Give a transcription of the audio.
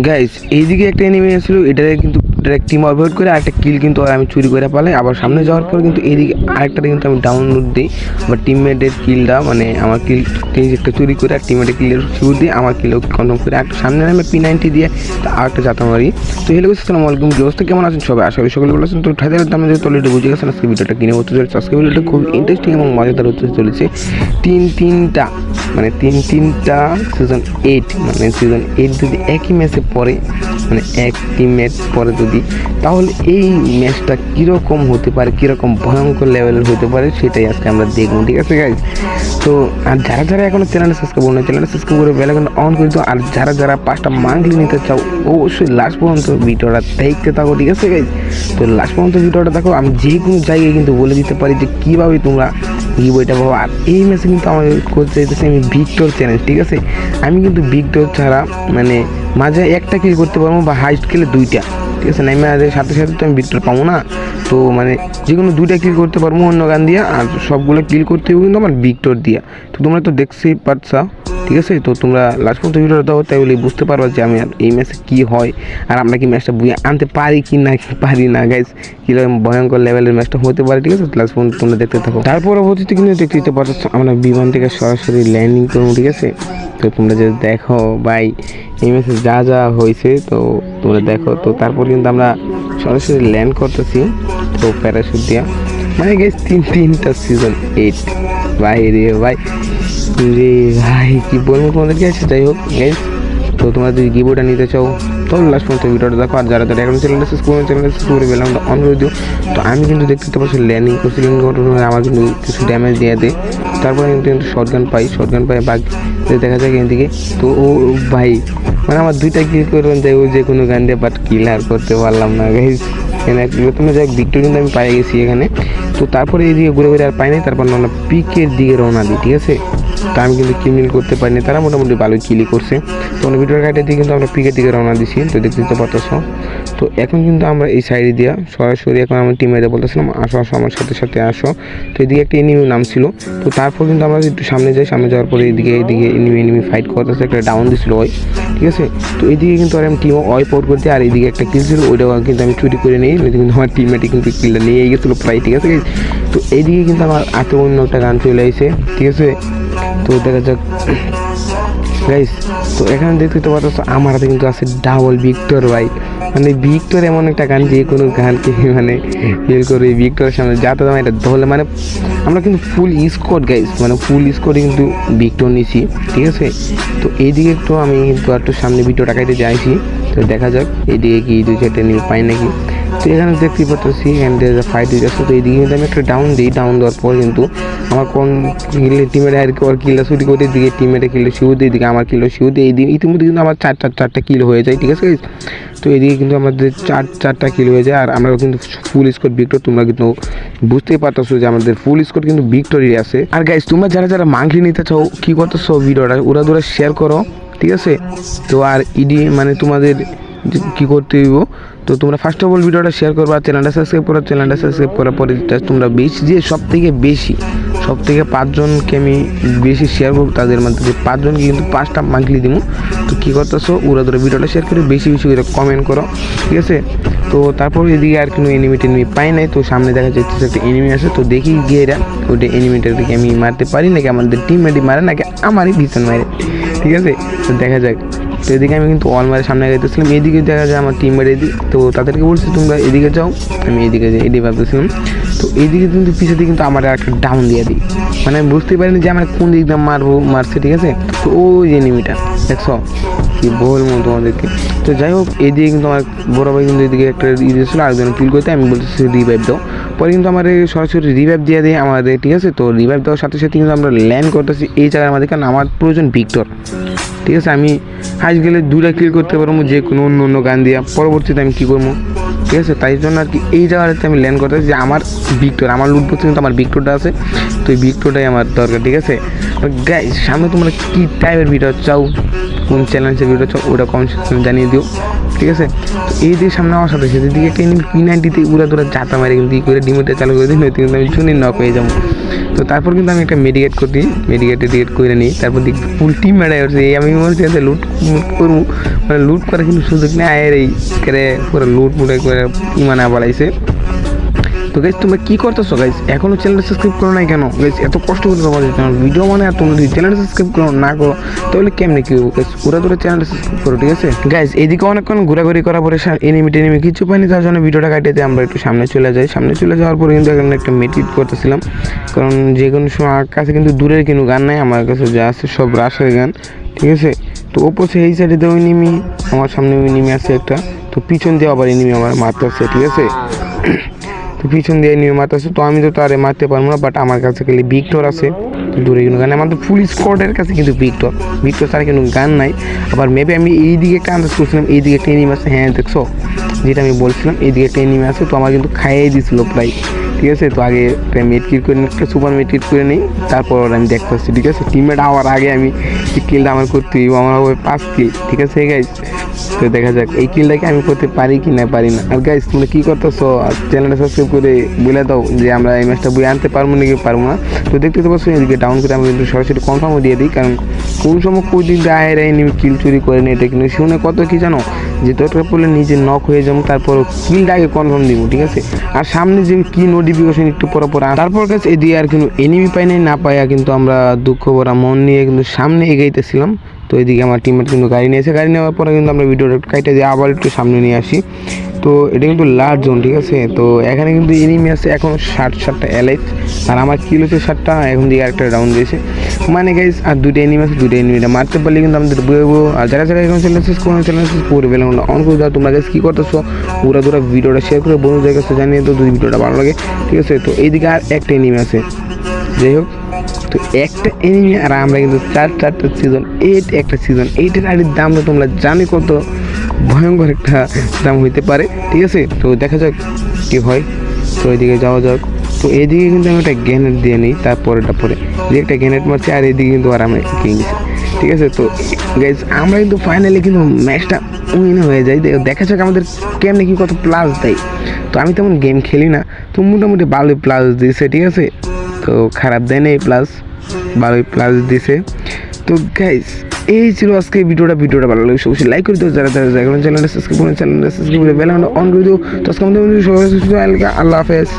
Guys এইদিকে একটা enemy আসছিল, এটাকে কিন্তু টিম অ্যাভয়েড করে আরেকটা কিল কিন্তু আমি চুরি করে পালাই। আবার সামনে যাওয়ার পর কিন্তু এইদিকে আরেকটা কিন্তু আমি ডাউনলোড দিই, আবার টিমমেটের কিলটা মানে আমার কিল একটা চুরি করে আর টিমমেটের কিলের শুরু দিয়ে আমার কিল কনফার্ম করে একটা সামনে আমি P90 দিয়ে আরেকটা যাতা মারি। তো হ্যালো গাইস, আসসালামু আলাইকুম। কি অবস্থা, কেমন আছেন সবাই? আশা করি সকলে ভালো আছেন। তো ঠাইদের দাম যে অলরেডি বুঝে গেছেন আজকে ভিডিওটা কিনে হতে চলেছে। আজকে ভিডিওটা খুব ইন্টারেস্টিং এবং মজাদার হতে চলেছে। তিনটা সিজন 8 মানে সিজন 8 যদি একই ম্যাচে পড়ে মানে এক টিমমেট পরে যদি, তাহলে এই ম্যাচটা কীরকম হতে পারে, কীরকম ভয়ঙ্কর লেভেলের হতে পারে সেটাই আজকে আমরা দেখবো, ঠিক আছে গাইজ? তো আর যারা এখনো চ্যানেলটা সাবস্ক্রাইব করুন, চ্যানেলটা সাবস্ক্রাইব করে বেল আইকন অন করে দিও। আর যারা 5টা মান্থলি নিতে চাও অবশ্যই লাস্ট পর্যন্ত ভিডিওটা দেখতে থাকো, ঠিক আছে গাইজ? তো লাস্ট পর্যন্ত ভিডিওটা দেখো। আমি যে কোনো জায়গায় কিন্তু বলে দিতে পারি যে কীভাবে তোমরা বইটা পাবো। আর এই ম্যাচে কিন্তু আমাদের করতে চাইতেছে আমি ভিক্টর চ্যালেঞ্জ, ঠিক আছে? আমি কিন্তু ভিক্টর ছাড়া মানে মাঝে একটা কিল করতে পারবো বা হাইস্ট খেলে 2টা, ঠিক আছে? না ম্যাচের সাথে সাথে তো আমি ভিক্টর পাবো না। তো মানে যে কোনো 2টা কিল করতে পারবো অন্য গান দিয়া, আর সবগুলো কিল করতে হবে কিন্তু আমার ভিক্টর দিয়া। তো তোমরা তো দেখতেই পারছা, ঠিক আছে? তো তোমরা লাস্ট পর্যন্ত ভিডিওটা দাও, তাহলে বুঝতে পারবা যে আমি আর এই ম্যাচে কী হয় আর আমরা কি ম্যাচটা বুঝে আনতে পারি কি না পারি না গাইজ, কীরকম ভয়ঙ্কর লেভেলের ম্যাচটা হতে পারে, ঠিক আছে? লাস্ট পর্যন্ত তোমরা দেখতে থাকো। তার পরবর্তীতে কিন্তু দেখতে পাচ্ছ আমরা বিমান থেকে সরাসরি ল্যান্ডিং করবো, ঠিক আছে? তো তোমরা যদি দেখো ভাই এই ম্যাচে যা হয়েছে তো তোমরা দেখো। তো তারপর কিন্তু আমরা সরাসরি ল্যান্ড করতেছি তো প্যারাশুট দিয়া, মানে গাইজ তিনটা সিজন 8 ভাই রে ভাই কি বলবো তোমাদেরকে আছে। যাই হোক গাইজ, তো তোমরা যদি গিবোটা নিতে চাও তাহলে লাস্ট পর্যন্ত ভিডিওটা দেখো। আর যারা এখন চ্যানেলটা সাবস্ক্রাইব করে বেলামটা অন করে দিও। তো আমি কিন্তু দেখতে পাচ্ছি ল্যান্ডিং করছি, আমার কিন্তু কিছু ড্যামেজ দিয়ে দেয়। তারপরে কিন্তু শর্টগান পাই বাঘ দেখা যায় এদিকে। তো ও ভাই মানে আমার 2টা কিল করবেন যাই ও যে কোনো গান দিয়ে, বাট কিল আর করতে পারলাম না গাইজ। প্রথমে যাই ভিক্টর কিন্তু আমি পাই গেছি এখানে। তো তারপরে এইদিকে ঘুরে আর পাই নাই। তারপর আমরা পিকের দিকে রওনা দিই, ঠিক আছে? তো আমি কিন্তু কিল করতে পারিনি, তারা মোটামুটি ভালোই কিলি করছে। তো ভিডিওর কাটে দিয়ে কিন্তু আমরা পিকের দিকে রওনা দিছি, তো দেখতে পারতেছ। তো এখন কিন্তু আমরা এই সাইডে দিয়া সরাসরি এখন আমার টিমে বলতেছিলাম আসো আমার সাথে আসো। তো এদিকে একটা এনিমি নাম ছিল। তো তারপর কিন্তু আমরা একটু সামনে যাওয়ার পরে এইদিকে এনিমি ফাইট করতেছে, একটা ডাউন দিছিল ওই, ঠিক আছে? তো এইদিকে কিন্তু আর আমি টিম ওয়াইপ আউট করতে, আর এইদিকে একটা কিল ছিল ওইটাও কিন্তু আমি চুরি করে নিই, কিন্তু আমার টিমমেটে কিন্তু কিলটা নিয়ে গেছিলো প্রায়, ঠিক আছে? তো এইদিকে কিন্তু আমার হাতে অন্য একটা গান চলে আসে, ঠিক আছে? তো দেখা যাক গাইস। তো এখানে দেখতে পাচ্ছ আমার হাতে কিন্তু আছে ডাবল ভিক্টর ভাই। মানে ভিক্টর এমন একটা গান যে কোনো গানকে মানে ফিল করে ভিক্টরের সামনে যাতে দাম এটা ধরলে মানে আমরা কিন্তু ফুল স্কোয়াড গাইস, মানে ফুল স্কোয়াডে কিন্তু ভিক্টর নিছি, ঠিক আছে? তো এইদিকে একটু আমি কিন্তু একটু সামনে ভিডিওটা কাটে যাইছি। তো দেখা যাক এইদিকে কি 2-4টা নিয়ে পাই নাকি। তো এখানে দেখতে পাচ্ছি এখানে ফাইট হয়ে যাচ্ছে। তো এইদিকে কিন্তু আমি একটা ডাউন দেওয়ার পর কিন্তু আমার কোন টিমের আর কি ওর কিলটা শুরু করে দিকে টিমের কিলো শুরু দিয়ে দিকে আমার কিলো শুরু দিয়ে দিই। ইতিমধ্যে কিন্তু আমার চারটা কিলো হয়ে যায়, ঠিক আছে? তো এদিকে কিন্তু আমাদের চারটা কিলো হয়ে যায়, আর আমরা কিন্তু ফুল স্কোর ভিক্টর। তোমরা কিন্তু বুঝতেই পারতেছো যে আমাদের ফুল স্কোর কিন্তু ভিক্টরি আছে। আর গাইস তোমরা যারা মান্থলি নিতে চাও কী করতেছো, ভিডিওটা ওরা শেয়ার করো, ঠিক আছে? তো আর মানে তোমাদের কী করতে হইব, তো তোমরা ফার্স্ট অফ অল ভিডিওটা শেয়ার করবা, চ্যানেলটা সাবস্ক্রাইব করার পরে তোমরা বেশি যে সব থেকে 5জনকে আমি বেশি শেয়ার করবো, তাদের মধ্যে যে 5জনকে কিন্তু 5টা মান্থলি দিব। তো কী করতেছো ওরা ভিডিওটা শেয়ার করে বেশি করে কমেন্ট করো, ঠিক আছে? তো তারপর এদিকে আর কোনো এনিমি পাই নাই। তো সামনে দেখা যাচ্ছে একটা এনিমি আছে, তো দেখি গিয়ে এরা ওইটা এনিমিটাকে আমি মারতে পারি নাকি আমাদের টিমমেটই মারে নাকি আমারই ভীষণ মারে, ঠিক আছে? তো দেখা যাক। তো এদিকে আমি কিন্তু অলমারের সামনে গাইতেছিলাম, এদিকে দেখা যায় আমার টিমমেট এদিকে। তো তাদেরকে বলছি তোমরা এদিকে যাও, আমি এদিকে যাই এদিকে ভাবতেছিলাম। তো এইদিকে কিন্তু পিছিয়ে দিয়ে কিন্তু আমার একটা ডাউন দিয়ে দিই, মানে আমি বুঝতে পারিনি যে আমার কোন দিক দিয়ে মারছে, ঠিক আছে? তো ওই এনিমিটা দেখছো কি বলবো তোমাদেরকে। তো যাই হোক এইদিকে কিন্তু আমার বড় ভাই কিন্তু এদিকে একটা দিয়েছিল আরেকজন কিল করতে, আমি বলতেছি রিভাইভ দাও। পরে কিন্তু আমার সরাসরি রিভাইভ দিয়ে দেয় আমাদের, ঠিক আছে? তো রিভাইভ দেওয়ার সাথে সাথে কিন্তু আমরা ল্যান্ড করতেছি এই জায়গার মধ্যে, কারণ আমার প্রয়োজন ভিক্টর, ঠিক আছে? আমি হাইস্ট গেলে 2টা কিল করতে পারবো যে কোনো অন্য গান দিয়া, পরবর্তীতে আমি কী করবো, ঠিক আছে? তাই জন্য আর কি এই জায়গাটাতে আমি ল্যান্ড করতেছি যে আমার ভিক্টর, আমার লুট করতে কিন্তু আমার ভিক্টরটা আছে। তো এই ভিক্টরটাই আমার দরকার, ঠিক আছে? গাইস সামনে তোমরা কী টাইপের ভিডিও চাও, কোন চ্যালেঞ্জের ভিডিও চাও ওটা কমেন্ট সেকশনে জানিয়ে দিও। ঠিক আছে। তো এই দিয়ে সামনে আমার সাথে সাথে দিকে একটা এনিমি P90 উড়া দুরা জাতা মারে কিন্তু ই করে ডিমোটে চালু করে দিই, নয়তো কিন্তু আমি শুনি নক হয়ে যাবো। তো তারপর কিন্তু আমি একটা মেডিকেট করি, মেডিকেট করে নিই, তারপর দেখি ফুল টিম মেডাই হচ্ছে। এই আমি বলছি লুট করবো, মানে লুট করার কিন্তু সুযোগ নেই, আয়ের এই করে পুরো লুট মুটে করে ইমানা বাড়াইছে। তো গাইজ তোমরা কী করতেছো গাইজ, এখনও চ্যানেলটা সাবস্ক্রাইব করো নাই কেন গাইজ? এত কষ্ট করে তোমাদের চ্যানেল ভিডিও মানে, আর তোমরা যদি চ্যানেলটা সাবস্ক্রাইব করো না করো তাহলে কেমনি কী হবো গাইজ? পুরো চ্যানেলটা সাবস্ক্রাইব করো, ঠিক আছে গাইজ। এদিকে অনেকক্ষণ ঘোরাঘুরি করার পরে এনিমি কিছু পাইনি, তার জন্য ভিডিওটা কাটিয়ে দিয়ে আমরা একটু সামনে চলে যাই। সামনে চলে যাওয়ার পরে কিন্তু এখানে একটা মেটিট করতেছিলাম, কারণ যে কোনো সময় আমার কাছে কিন্তু দূরের কোনো গান নাই, আমার কাছে যা আছে সব রাশের গান, ঠিক আছে। তো ওপোসে এই সাইডে দেওয়া এনিমি, আমার সামনে এনিমি আছে একটা, তো পিছন দিয়ে আবার এনিমি আমার মারতেছে, ঠিক আছে। তো পিছন দিয়ে নিয়ে মারতেছে, তো আমি তো তারে মারতে পারবো না, বাট আমার কাছে খালি ভিক্টর আছে, দূরে কিন্তু গান। আমাদের ফুল স্কোয়াডের কাছে কিন্তু ভিক্টর ছাড়া কিন্তু গান নাই। আবার মেবি আমি এই দিকে একটা আন্দাজ করছিলাম, এই দিকে একটা এনিমি আছে, হ্যাঁ দেখছো যেটা আমি বলছিলাম, এই দিকে একটা এনিমি আছে, তো আমার কিন্তু খাইয়ে দিয়েছিল প্রায়, ঠিক আছে। তো আগে একটা মেডকিট করে একটা সুপার মেডকিট করে নিই, তারপর আমি দেখতে পাচ্ছি, ঠিক আছে। টিমমেট আওয়ার আগে আমি কিলটা আমার করতে হইব, আমার হবে 5 কিল, ঠিক আছে গাইজ। তো দেখা যাক এই কিলটাকে আমি করতে পারি কি না পারি না। আর গাইজ তোমরা কী করতেছো, চ্যানেলটা সাবস্ক্রাইব করে বলে দাও যে আমরা এই ম্যাচটা বই আনতে পারবো নাকি পারবো না। তো দেখতে পাচ্ছ এদিকে ডাউন করে আমি কিন্তু সরাসরি কনফার্মও দিয়ে দিই, কারণ কোন সময় কোই দিন আয়ের এনিমি কিল চুরি করে নিই, এটা কিন্তু শুনে কত কি জানো, যে দরকার পড়লে নিজে নক হয়ে যাবো, তারপর কিলটা আগে কনফার্ম দিব, ঠিক আছে। আর সামনে যে কি নোটিফিকেশন একটু পর তারপর কাছে এদিকে আর কিন্তু এনিমি পাই নাই, না পাইয়া কিন্তু আমরা দুঃখ ভরা মন নিয়ে কিন্তু সামনে এগাইতেছিলাম। তো এদিকে আমার টিমমেট কিন্তু গাড়ি নিয়েছে, গাড়ি নেওয়ার পরে কিন্তু আমরা ভিডিওটা কাইটে দিয়ে আবার একটু সামনে নিয়ে আসি। তো এটা কিন্তু লার্জ জোন, ঠিক আছে। তো এখানে কিন্তু এনিমি আছে এখন 60টা এলাইভ, আর আমার কিল হচ্ছে 60টা, এখন দিকে আরেকটা রাউন্ড দিয়েছে, মানে গাইজ আর দুটো এনিমি আছে, দুটো এনিমিটা মারতে পারলে কিন্তু আমাদের বইবো। আর যারা এখন চ্যানেল শেষ করে বেলুন অন করে দাও। তোমরা গাইজ কী করতেছো, পুরা ভিডিওটা শেয়ার করে বন্ধুদের কাছে জানিয়ে দাও যদি ভিডিওটা ভালো লাগে, ঠিক আছে। তো এইদিকে আর একটা এনিমি আছে, যাই হোক। তো একটা এনিমি আর আমরা কিন্তু চারটা সিজন 8, একটা সিজন 8-এর আইডির দাম তো তোমরা জানি কত ভয়ঙ্কর একটা দাম হইতে পারে, ঠিক আছে। তো দেখা যাক কী হয়, তো এইদিকে যাওয়া যাক। তো এইদিকে কিন্তু আমি একটা গ্রেনেড দিয়ে নিই, তারপরেটা পরে যে একটা গ্রেনেড মারছি, আর এইদিকে কিন্তু আর আমি কিনছি, ঠিক আছে। তো গাইজ আমরা কিন্তু ফাইনালি কিন্তু ম্যাচটা উইন হয়ে যাই। দেখা যাক আমাদের কেমনে কি কত প্লাস দেয়। তো আমি তেমন গেম খেলি না, তো মোটামুটি ভালোই প্লাস দিয়েছে, ঠিক আছে। তো খারাপ দেয় না, এই ভালোই প্লাস দিছে। তো গাইজ এই ছিল আজকে ভিডিওটা ভালো লাগে অবশ্যই লাইক করে দিও, যারা এখন চ্যানেলটা সাবস্ক্রাইব করে বেল আইকনটা অন করে দিও। তো আজকে আমাদের আল্লাহ হাফেজ।